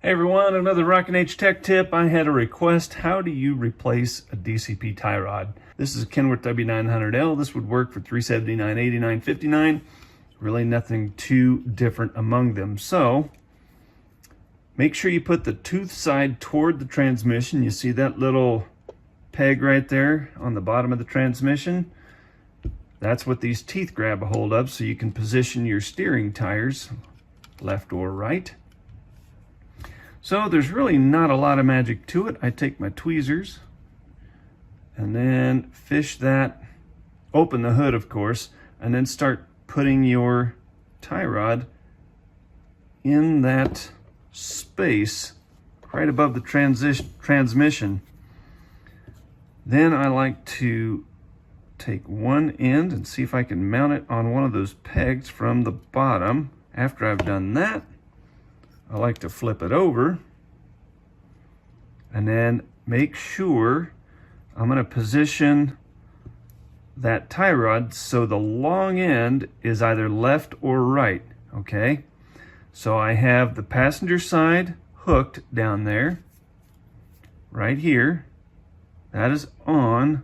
Hey everyone, another Rockin H tech tip. I had a request. How do you replace a DCP tie rod? This is a Kenworth W900L. This would work for $379, $89, $59. Really nothing too different among them. So make sure you put the tooth side toward the transmission. You see that little peg right there on the bottom of the transmission? That's what these teeth grab a hold of, so you can position your steering tires left or right. So there's really not a lot of magic to it. I take my tweezers and then fish that, open the hood of course, and then start putting your tie rod in that space right above the transmission. Then I like to take one end and see if I can mount it on one of those pegs from the bottom. After I've done that, I like to flip it over and then make sure I'm going to position that tie rod so the long end is either left or right, okay? So I have the passenger side hooked down there, right here. That is on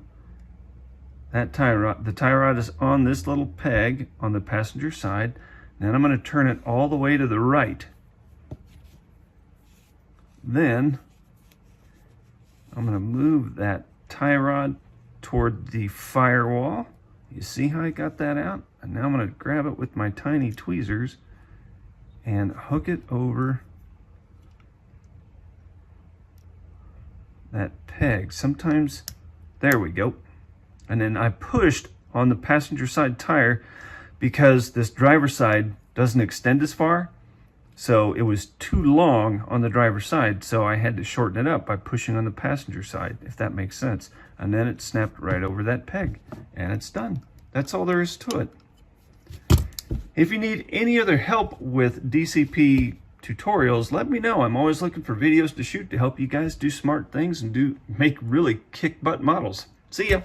that tie rod. The tie rod is on this little peg on the passenger side. Then I'm going to turn it all the way to the right. Then I'm going to move that tie rod toward the firewall. You see how I got that out? And now I'm going to grab it with my tiny tweezers and hook it over that peg. Sometimes, there we go. And then I pushed on the passenger side tire because this driver side doesn't extend as far. So it was too long on the driver's side, so I had to shorten it up by pushing on the passenger side, if that makes sense. And then it snapped right over that peg, and it's done. That's all there is to it. If you need any other help with DCP tutorials, let me know. I'm always looking for videos to shoot to help you guys do smart things and make really kick-butt models. See ya!